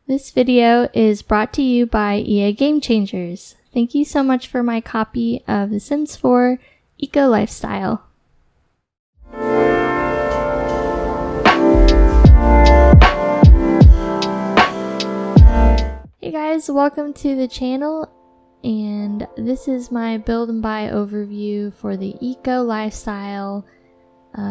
This video is brought to you by EA Game Changers. Thank you so much for my copy of The Sims 4 Eco Lifestyle. Hey guys, welcome to the channel, and this is my build and buy overview for the Eco Lifestyle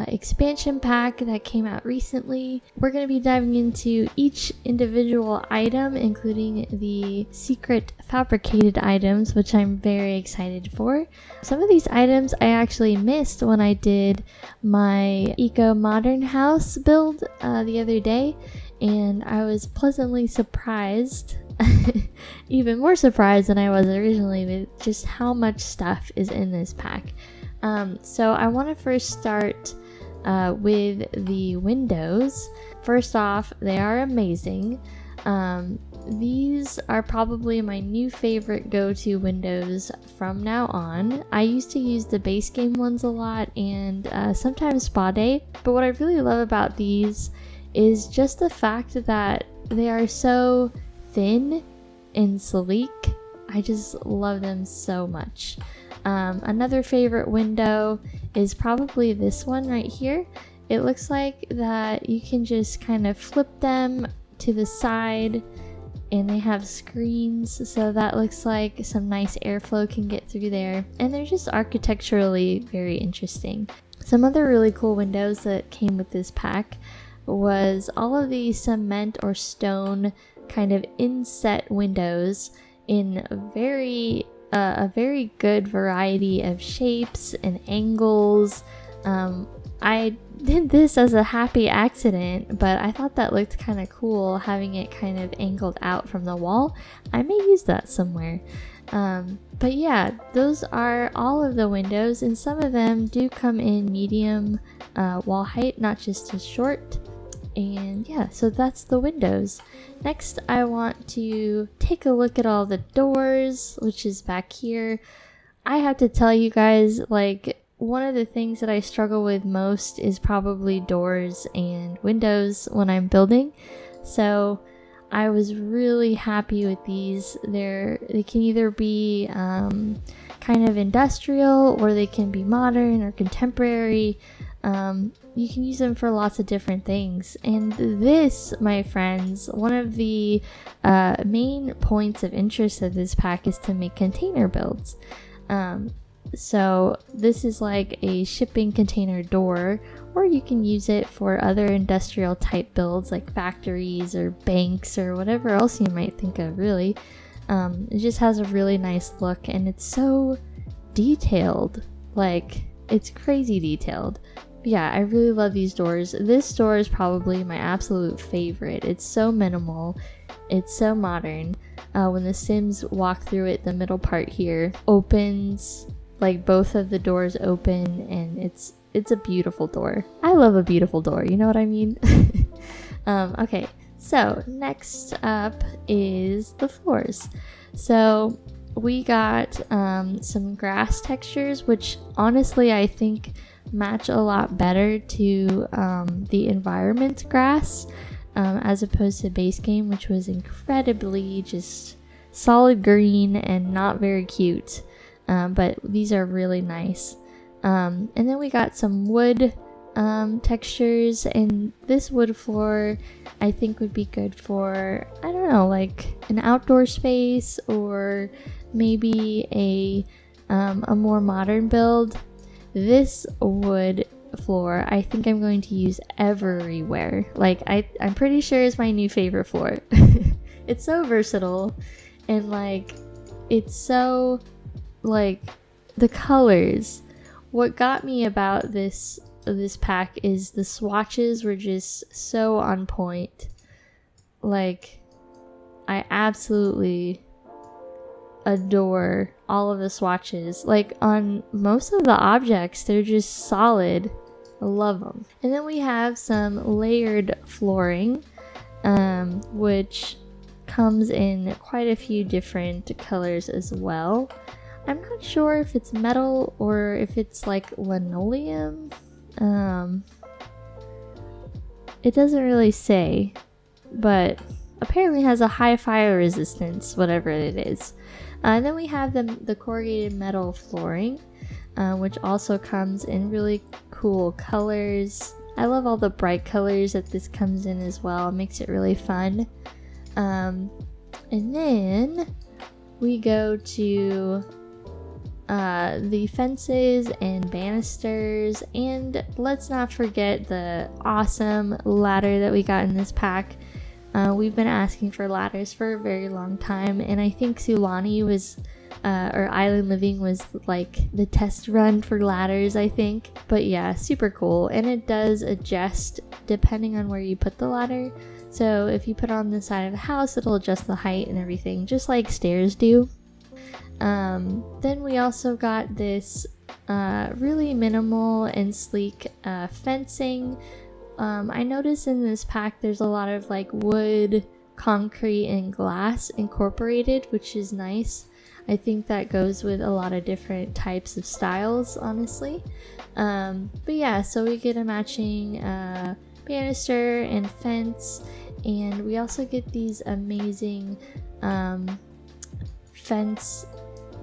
expansion pack that came out recently. We're going to be diving into each individual item, including the secret fabricated items, which I'm very excited for. Some of these items I actually missed when I did my Eco Modern House build the other day, and I was pleasantly surprised, even more surprised than I was originally, with just how much stuff is in this pack. So I want to first start with the windows. First off, they are amazing. These are probably my new favorite go-to windows from now on. I used to use the base game ones a lot and sometimes Spa Day, but what I really love about these is just the fact that they are so thin and sleek. I just love them so much. Another favorite window is probably this one right here. It looks like that you can just kind of flip them to the side and they have screens, so that looks like some nice airflow can get through there, and they're just architecturally very interesting. Some other really cool windows that came with this pack was all of the cement or stone kind of inset windows in a very good variety of shapes and angles. I did this as a happy accident, but I thought that looked kind of cool, having it kind of angled out from the wall. I may use that somewhere. But yeah, those are all of the windows, and some of them do come in medium wall height, not just as short. And yeah, so that's the windows. Next, I want to take a look at all the doors, which is back here. I have to tell you guys, like, one of the things that I struggle with most is probably doors and windows when I'm building. So I was really happy with these. They can either be kind of industrial, or they can be modern or contemporary. You can use them for lots of different things. And this, my friends, one of the main points of interest of this pack is to make container builds. So this is like a shipping container door, or you can use it for other industrial type builds like factories or banks or whatever else you might think of, really. It just has a really nice look, and it's so detailed. Like, it's crazy detailed. Yeah, I really love these doors. This door is probably my absolute favorite. It's so minimal. It's so modern. When the Sims walk through it, the middle part here opens, like both of the doors open, and it's a beautiful door. I love a beautiful door, you know what I mean? Okay, so next up is the floors. So we got some grass textures, which honestly I think match a lot better to the environment grass as opposed to base game, which was incredibly just solid green and not very cute. But these are really nice. And then we got some wood textures, and this wood floor I think would be good for, I don't know, like an outdoor space, or maybe a more modern build. This wood floor I think I'm going to use everywhere. Like, I'm pretty sure it's my new favorite floor. It's so versatile, and like, it's so, like, the colors. What got me about this pack is the swatches were just so on point. Like, I absolutely adore all of the swatches. Like, on most of the objects, they're just solid. I love them. And then we have some layered flooring, which comes in quite a few different colors as well. I'm not sure if it's metal or if it's like linoleum. It doesn't really say, but apparently has a high fire resistance, whatever it is. And then we have the corrugated metal flooring, which also comes in really cool colors. I love all the bright colors that this comes in as well. It makes it really fun. And then we go to the fences and banisters, and let's not forget the awesome ladder that we got in this pack. We've been asking for ladders for a very long time, and I think Sulani was or Island Living was like the test run for ladders, I think. But yeah, super cool, and it does adjust depending on where you put the ladder. So if you put it on the side of the house, it'll adjust the height and everything, just like stairs do. Then we also got this really minimal and sleek fencing. I noticed in this pack there's a lot of like wood, concrete, and glass incorporated, which is nice. I think that goes with a lot of different types of styles, honestly. But yeah, so we get a matching banister and fence, and we also get these amazing fence.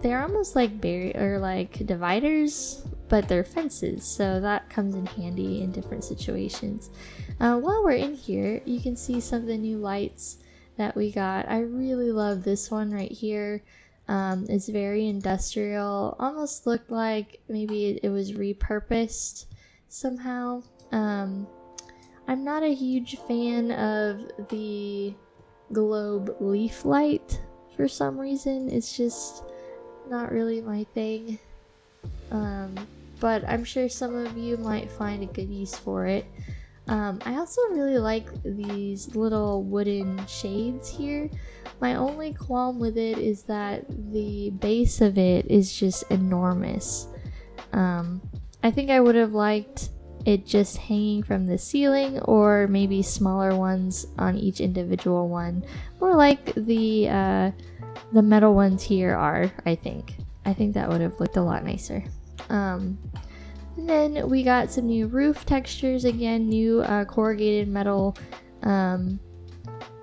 They're almost like barrier or like dividers, but they're fences, so that comes in handy in different situations. While we're in here, you can see some of the new lights that we got. I really love this one right here. It's very industrial, almost looked like maybe it was repurposed somehow. I'm not a huge fan of the globe leaf light for some reason. It's just not really my thing, but I'm sure some of you might find a good use for it. I also really like these little wooden shades here. My only qualm with it is that the base of it is just enormous. I think I would have liked it just hanging from the ceiling, or maybe smaller ones on each individual one, more like the metal ones here are. I think that would have looked a lot nicer. And then we got some new roof textures, again, new corrugated metal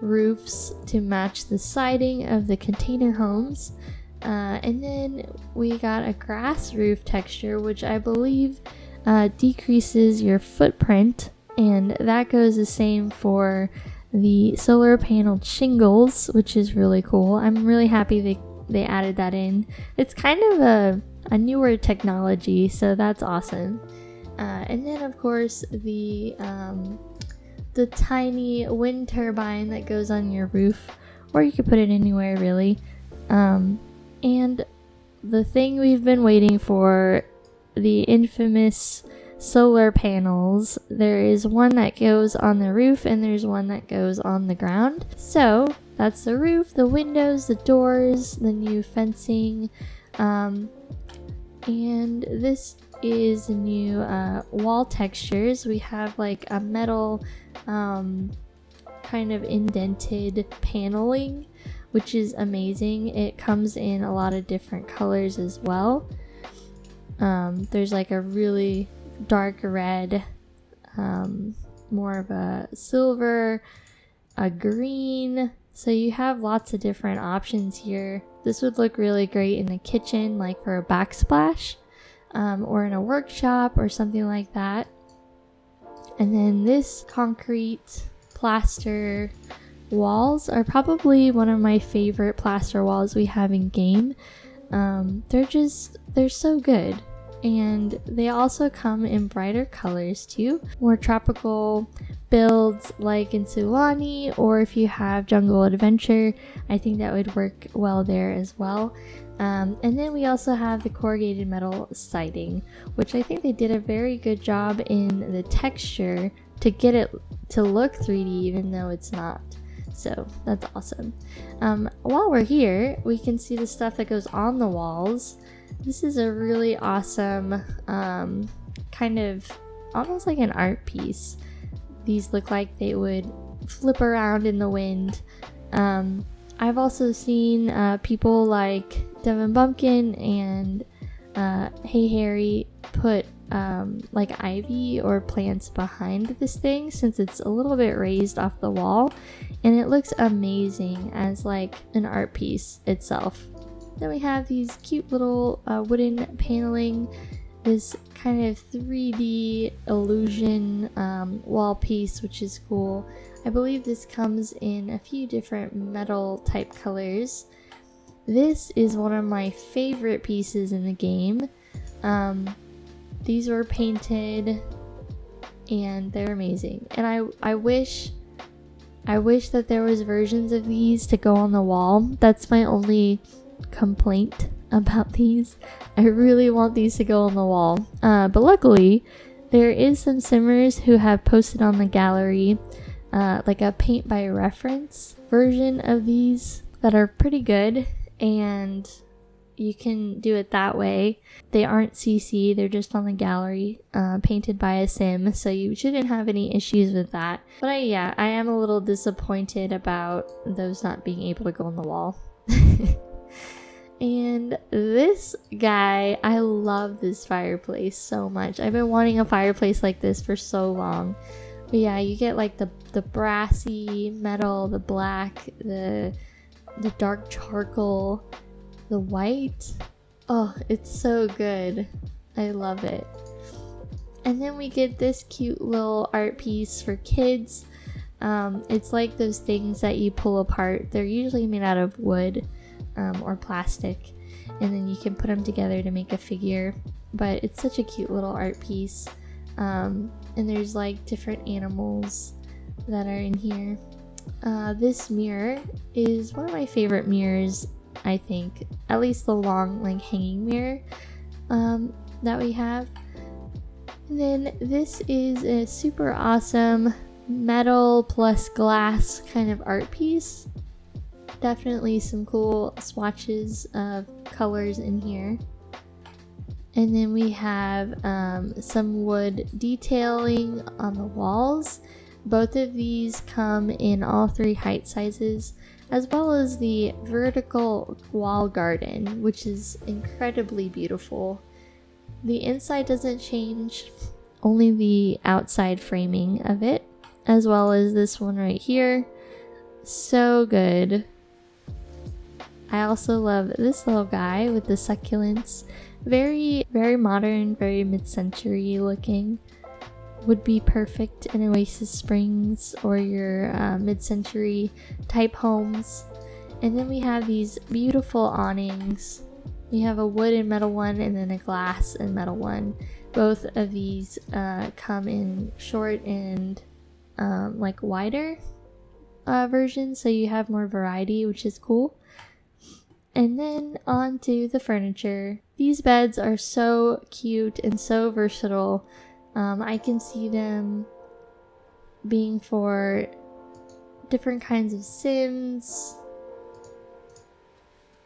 roofs to match the siding of the container homes. And then we got a grass roof texture, which I believe decreases your footprint, and that goes the same for the solar paneled shingles, which is really cool. I'm really happy they added that in. It's kind of a newer technology, so that's awesome. And then of course the tiny wind turbine that goes on your roof, or you could put it anywhere really. And the thing we've been waiting for, the infamous solar panels. There is one that goes on the roof and there's one that goes on the ground. So that's the roof, the windows, the doors, the new fencing, and this is the new wall textures. We have like a metal kind of indented paneling, which is amazing. It comes in a lot of different colors as well. There's like a really dark red, more of a silver, a green. So you have lots of different options here. This would look really great in the kitchen, like for a backsplash, or in a workshop or something like that. And then this concrete plaster walls are probably one of my favorite plaster walls we have in game. They're so good. And they also come in brighter colors too, more tropical builds like in Sulani, or if you have Jungle Adventure, I think that would work well there as well. And then we also have the corrugated metal siding, which I think they did a very good job in the texture to get it to look 3D even though it's not. So that's awesome. While we're here, we can see the stuff that goes on the walls. This is a really awesome kind of almost like an art piece. These look like they would flip around in the wind. I've also seen people like Devin Bumpkin and Hey Harry put like ivy or plants behind this thing, since it's a little bit raised off the wall, and it looks amazing as like an art piece itself. Then we have these cute little wooden paneling, this kind of 3D illusion wall piece, which is cool. I believe this comes in a few different metal type colors. This is one of my favorite pieces in the game. These were painted and they're amazing. And I wish that there was versions of these to go on the wall. That's my only complaint about these. I really want these to go on the wall. But luckily, there is some simmers who have posted on the gallery like a paint by reference version of these that are pretty good, and you can do it that way. They aren't CC, they're just on the gallery, painted by a sim, so you shouldn't have any issues with that. But I am a little disappointed about those not being able to go on the wall. And this guy, I love this fireplace so much. I've been wanting a fireplace like this for so long. But yeah, you get like the brassy metal, the black, the dark charcoal, the white. Oh, it's so good. I love it. And then we get this cute little art piece for kids. It's like those things that you pull apart. They're usually made out of wood or plastic, and then you can put them together to make a figure. But it's such a cute little art piece. And there's like different animals that are in here. This mirror is one of my favorite mirrors, I think. At least the long like hanging mirror that we have. And then this is a super awesome metal plus glass kind of art piece. Definitely some cool swatches of colors in here. And then we have some wood detailing on the walls. Both of these come in all 3 height sizes, as well as the vertical wall garden, which is incredibly beautiful. The inside doesn't change, only the outside framing of it, as well as this one right here. So good. I also love this little guy with the succulents. Very, very modern, very mid-century looking. Would be perfect in Oasis Springs or your mid-century type homes. And then we have these beautiful awnings. We have a wood and metal one, and then a glass and metal one. Both of these come in short and like wider versions, so you have more variety, which is cool. And then on to the furniture. These beds are so cute and so versatile. I can see them being for different kinds of sims.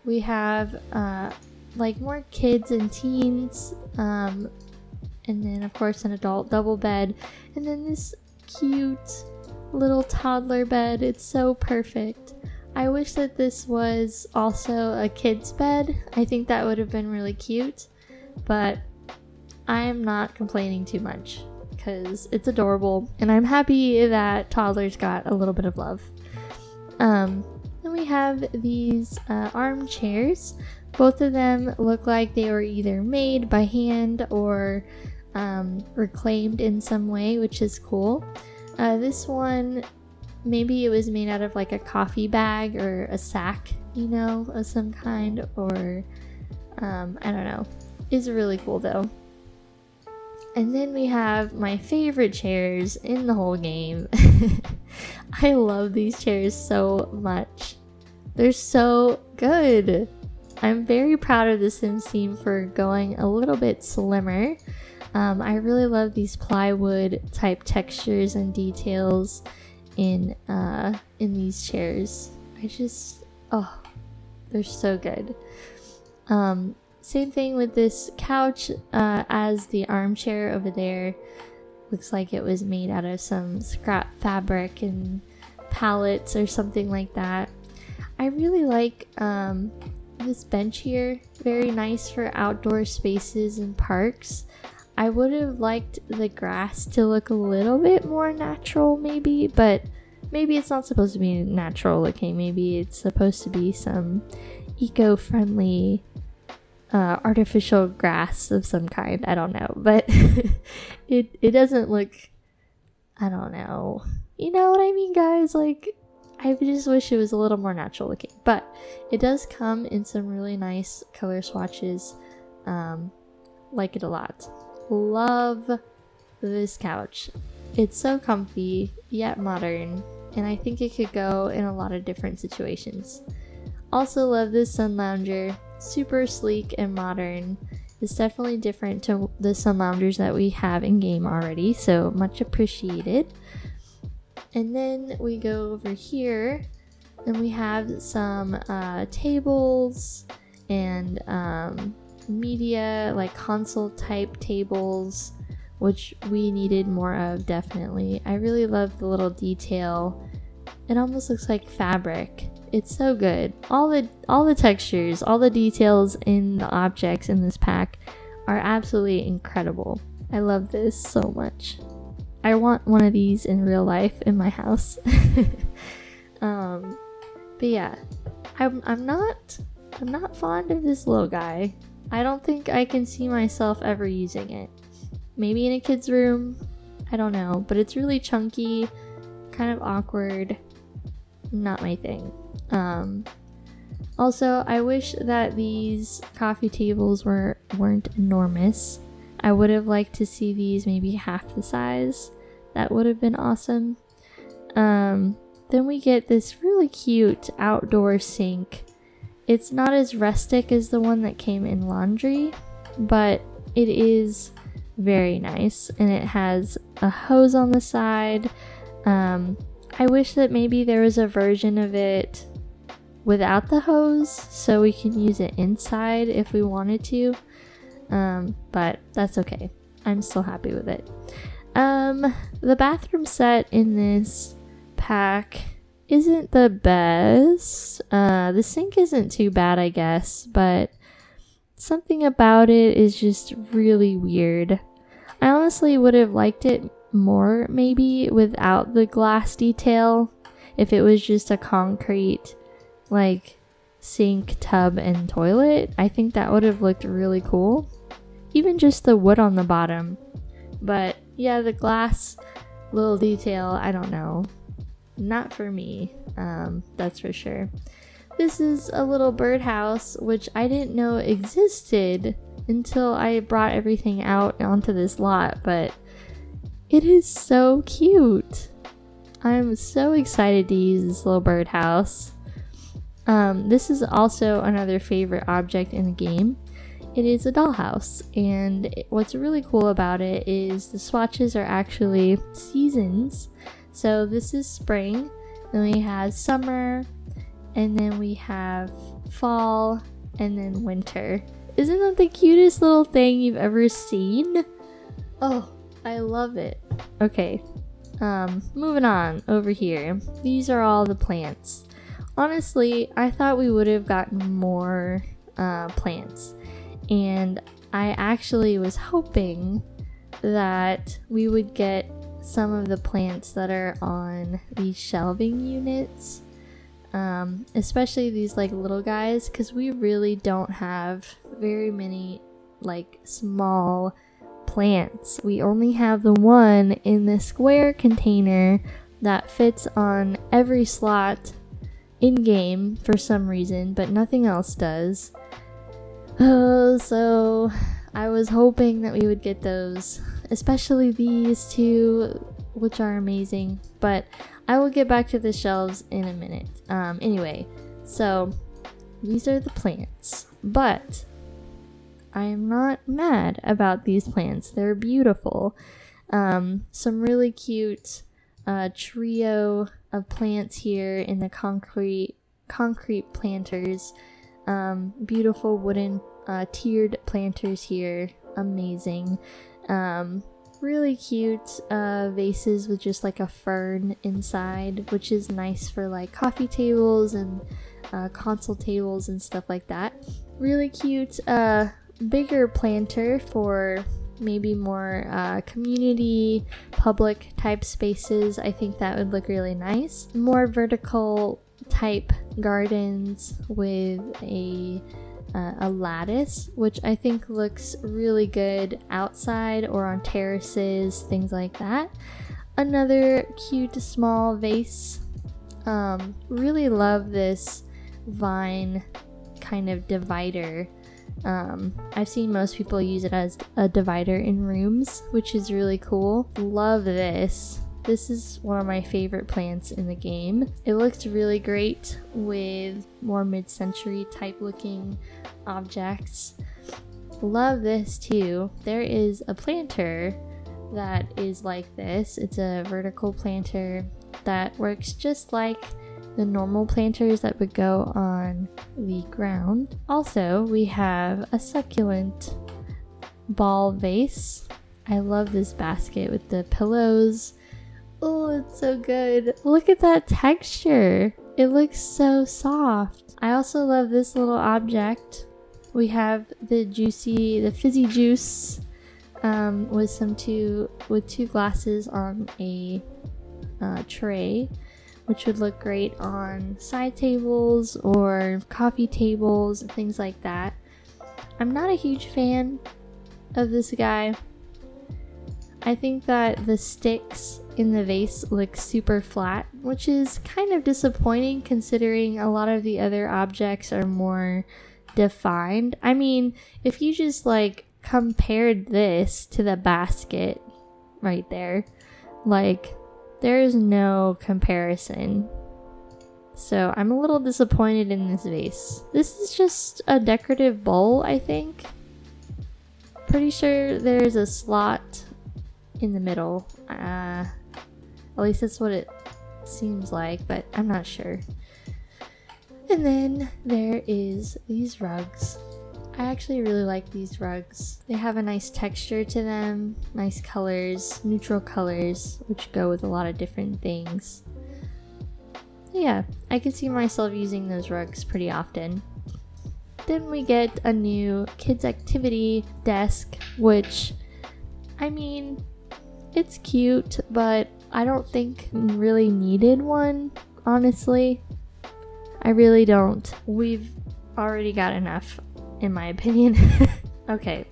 We have like more kids and teens, and then of course an adult double bed, and then this cute little toddler bed. It's so perfect. I wish that this was also a kid's bed. I think that would have been really cute, but I am not complaining too much because it's adorable, and I'm happy that toddlers got a little bit of love. Then we have these armchairs. Both of them look like they were either made by hand or reclaimed in some way, which is cool. This one, maybe it was made out of like a coffee bag or a sack, you know, of some kind, or I don't know. It's really cool though. And then we have my favorite chairs in the whole game. I love these chairs so much. They're so good. I'm very proud of the Sims team for going a little bit slimmer. I really love these plywood type textures and details in these chairs. They're so good. Same thing with this couch as the armchair over there. Looks like it was made out of some scrap fabric and pallets or something like that. I really like this bench here. Very nice for outdoor spaces and parks. I would have liked the grass to look a little bit more natural maybe, but maybe it's not supposed to be natural looking. Maybe it's supposed to be some eco-friendly artificial grass of some kind. I don't know, but it doesn't look, I don't know. You know what I mean, guys? Like, I just wish it was a little more natural looking, but it does come in some really nice color swatches. Like it a lot. Love this couch. It's so comfy yet modern, and I think it could go in a lot of different situations. Also love this sun lounger. Super sleek and modern. It's definitely different to the sun loungers that we have in game already, so much appreciated. And then we go over here and we have some tables and media, like console type tables, which we needed more of, definitely. I really love the little detail. It almost looks like fabric. It's so good. All the textures, all the details in the objects in this pack are absolutely incredible. I love this so much. I want one of these in real life in my house. But yeah, I'm not fond of this little guy. I don't think I can see myself ever using it. Maybe in a kid's room, I don't know, but it's really chunky, kind of awkward, not my thing. Also, I wish that these coffee tables weren't enormous. I would have liked to see these maybe half the size. That would have been awesome. Then we get this really cute outdoor sink. It's not as rustic as the one that came in laundry, but it is very nice, and it has a hose on the side. I wish that maybe there was a version of it without the hose so we can use it inside if we wanted to, but that's okay. I'm still happy with it. The bathroom set in this pack isn't the best. The sink isn't too bad, I guess, but something about it is just really weird. I honestly would have liked it more maybe without the glass detail, if it was just a concrete like sink, tub, and toilet. I think that would have looked really cool. Even just the wood on the bottom. But yeah, the glass little detail, I don't know. Not for me, that's for sure. This is a little birdhouse, which I didn't know existed until I brought everything out onto this lot, but it is so cute. I'm so excited to use this little birdhouse. This is also another favorite object in the game. It is a dollhouse, and what's really cool about it is the swatches are actually seasons. So this is spring, then we have summer, and then we have fall, and then winter. Isn't that the cutest little thing you've ever seen? Oh, I love it. Okay, moving on over here. These are all the plants. Honestly, I thought we would have gotten more plants, and I actually was hoping that we would get some of the plants that are on these shelving units, especially these like little guys, because we really don't have very many like small plants. We only have the one in the square container that fits on every slot in game for some reason, but nothing else does. So I was hoping that we would get those, especially these two, which are amazing, but I will get back to the shelves in a minute. Anyway, so these are the plants, but I am not mad about these plants. They're beautiful. Some really cute trio of plants here in the concrete planters. Beautiful wooden tiered planters here. Amazing. Really cute vases with just like a fern inside, which is nice for like coffee tables and console tables and stuff like that. Really cute bigger planter for maybe more community, public type spaces. I think that would look really nice. More vertical type gardens with a lattice, which I think looks really good outside or on terraces, things like that. Another cute small vase. Really love this vine kind of divider. I've seen most people use it as a divider in rooms, which is really cool. Love this. This is one of my favorite plants in the game. It looks really great with more mid-century type looking objects. Love this too. There is a planter that is like this. It's a vertical planter that works just like the normal planters that would go on the ground. Also, we have a succulent ball vase. I love this basket with the pillows. Oh, it's so good. Look at that texture. It looks so soft. I also love this little object. We have the fizzy juice with two glasses on a tray, which would look great on side tables or coffee tables, things like that. I'm not a huge fan of this guy. I think that the sticks in the vase look super flat, which is kind of disappointing considering a lot of the other objects are more defined. I mean, if you just like compared this to the basket right there, like there is no comparison. So I'm a little disappointed in this vase. This is just a decorative bowl, I think. Pretty sure there's a slot in the middle. At least that's what it seems like, but I'm not sure. And then there is these rugs. I actually really like these rugs. They have a nice texture to them, nice colors, neutral colors, which go with a lot of different things. Yeah, I can see myself using those rugs pretty often. Then we get a new kids activity desk, which, I mean, it's cute, but I don't think really needed one, honestly. I really don't. We've already got enough, in my opinion. Okay,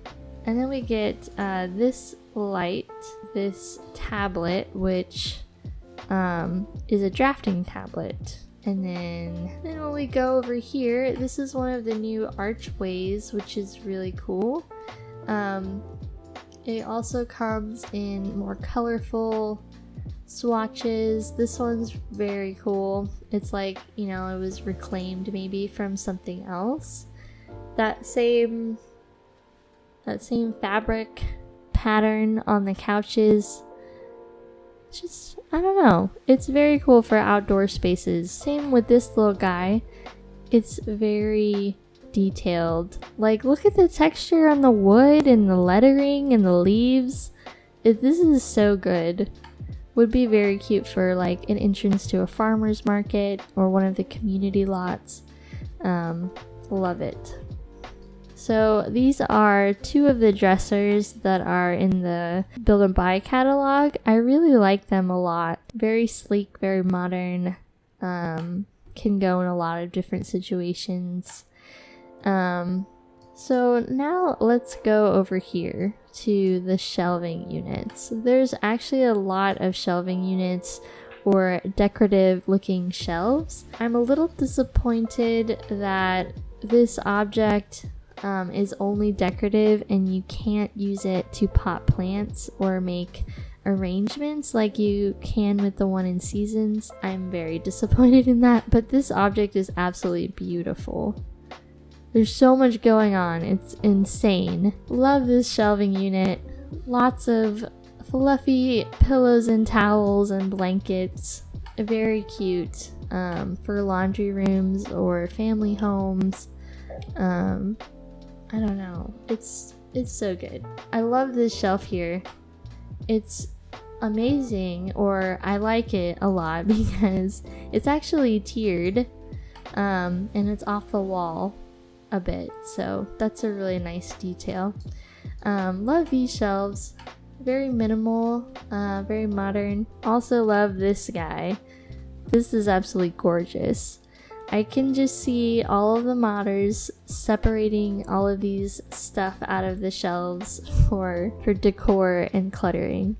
and then we get this light, this tablet, which is a drafting tablet. And then when we go over here, this is one of the new archways, which is really cool. It also comes in more colorful swatches. This one's very cool. It's like, you know, it was reclaimed maybe from something else. That same fabric pattern on the couches. Just, I don't know. It's very cool for outdoor spaces. Same with this little guy. It's very detailed. Like, look at the texture on the wood and the lettering and the leaves. This is so good. Would be very cute for like an entrance to a farmer's market or one of the community lots. Love it. So these are two of the dressers that are in the Build and Buy catalog. I really like them a lot. Very sleek, very modern. Can go in a lot of different situations. So now let's go over here to the shelving units. There's actually a lot of shelving units or decorative looking shelves. I'm a little disappointed that this object is only decorative and you can't use it to pot plants or make arrangements like you can with the one in Seasons. I'm very disappointed in that, but this object is absolutely beautiful. There's so much going on, it's insane. Love this shelving unit. Lots of fluffy pillows and towels and blankets. Very cute for laundry rooms or family homes. I don't know. It's so good. I love this shelf here. It's amazing, or I like it a lot because it's actually tiered and it's off the wall a bit, so that's a really nice detail. Love these shelves. Very minimal, very modern. Also love this guy. This is absolutely gorgeous. I can just see all of the modders separating all of these stuff out of the shelves for decor and cluttering.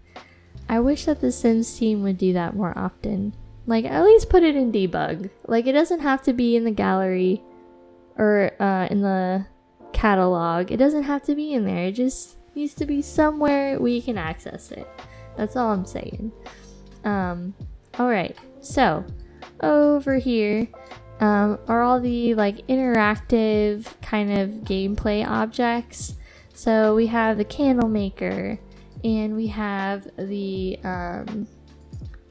I wish that the Sims team would do that more often. Like, at least put it in debug. Like, it doesn't have to be in the gallery or in the catalog. It doesn't have to be in there. It just needs to be somewhere where you can access it. That's all I'm saying. Alright, so over here are all the like interactive kind of gameplay objects. So we have the candle maker, and we have the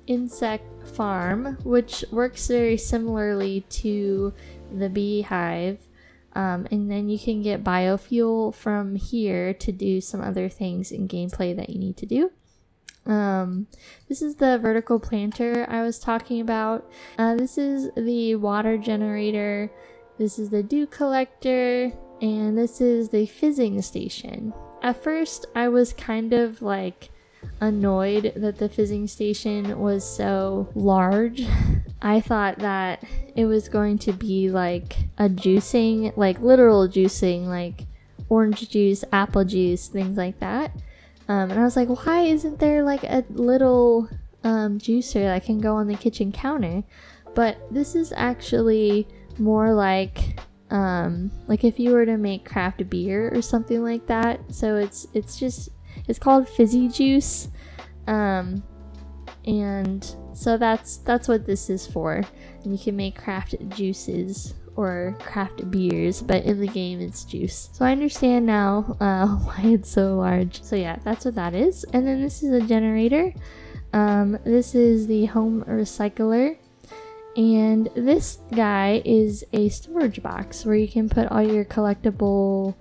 insect farm, which works very similarly to the beehive. And then you can get biofuel from here to do some other things in gameplay that you need to do. This is the vertical planter I was talking about. This is the water generator. This is the dew collector. And this is the fizzing station. At first, I was kind of like annoyed that the fizzing station was so large. I thought that it was going to be like a juicing, like literal juicing, like orange juice, apple juice, things like that. And I was like, why isn't there like a little juicer that can go on the kitchen counter? But this is actually more like if you were to make craft beer or something like that. So it's called fizzy juice. And so that's what this is for. And you can make craft juices or craft beers, but in the game it's juice. So I understand now why it's so large. So yeah, that's what that is. And then this is a generator. This is the home recycler. And this guy is a storage box where you can put all your collectible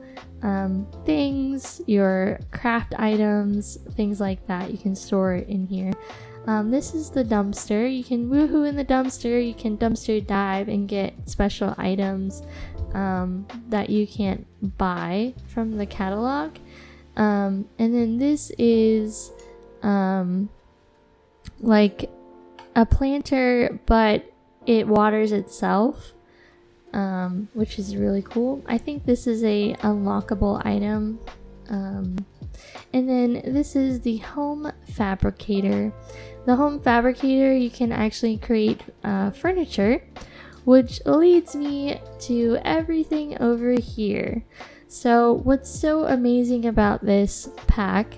things, your craft items, things like that. You can store it in here. This is the dumpster. You can woohoo in the dumpster. You can dumpster dive and get special items that you can't buy from the catalog. And then this is like a planter, but it waters itself, which is really cool. I think this is a unlockable item. And then this is the home fabricator. The home fabricator, you can actually create furniture, which leads me to everything over here. So what's so amazing about this pack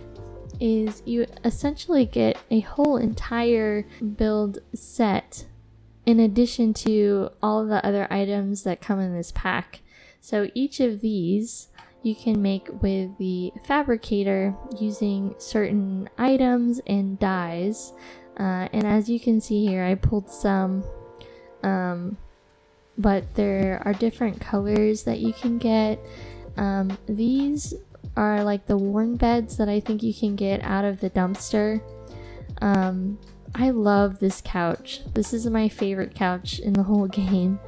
is you essentially get a whole entire build set in addition to all the other items that come in this pack. So each of these you can make with the fabricator using certain items and dyes. And as you can see here, I pulled some, but there are different colors that you can get. These are like the worn beds that I think you can get out of the dumpster. I love this couch. This is my favorite couch in the whole game.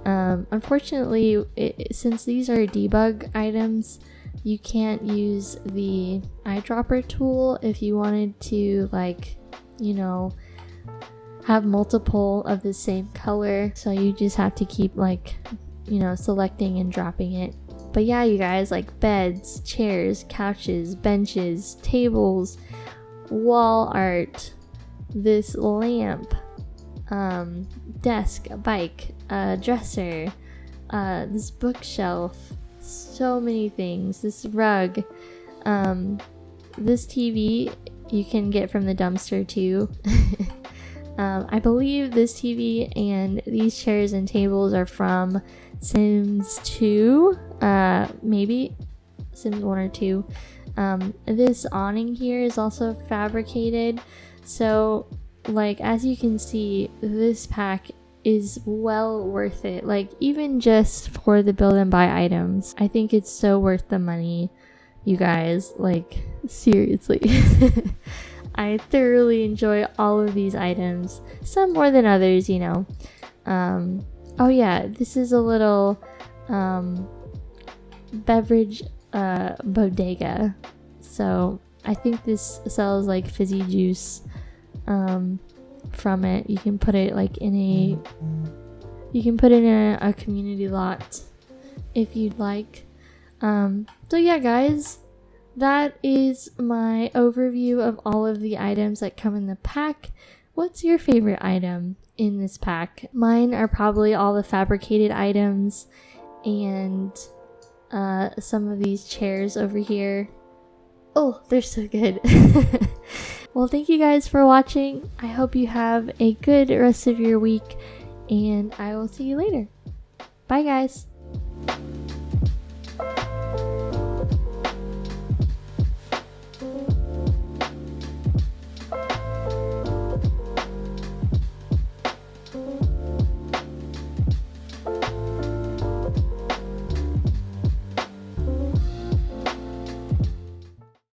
Unfortunately, since these are debug items, you can't use the eyedropper tool if you wanted to, like, you know, have multiple of the same color. So you just have to keep, like, you know, selecting and dropping it. But yeah, you guys, like beds, chairs, couches, benches, tables, wall art, this lamp, desk, a bike, a dresser, this bookshelf, so many things, this rug, this TV you can get from the dumpster too. I believe this TV and these chairs and tables are from Sims 2, maybe Sims 1 or 2. This awning here is also fabricated. So, like, as you can see, this pack is well worth it. Like, even just for the build and buy items, I think it's so worth the money, you guys. Like, seriously. I thoroughly enjoy all of these items, some more than others, you know. Oh yeah, this is a little beverage bodega. So I think this sells like fizzy juice from it. You can put it like in a community lot if you'd like. So yeah, guys, that is my overview of all of the items that come in the pack. What's your favorite item in this pack? Mine are probably all the fabricated items and some of these chairs over here. Oh, they're so good. Well, thank you guys for watching. I hope you have a good rest of your week, and I will see you later. Bye, guys.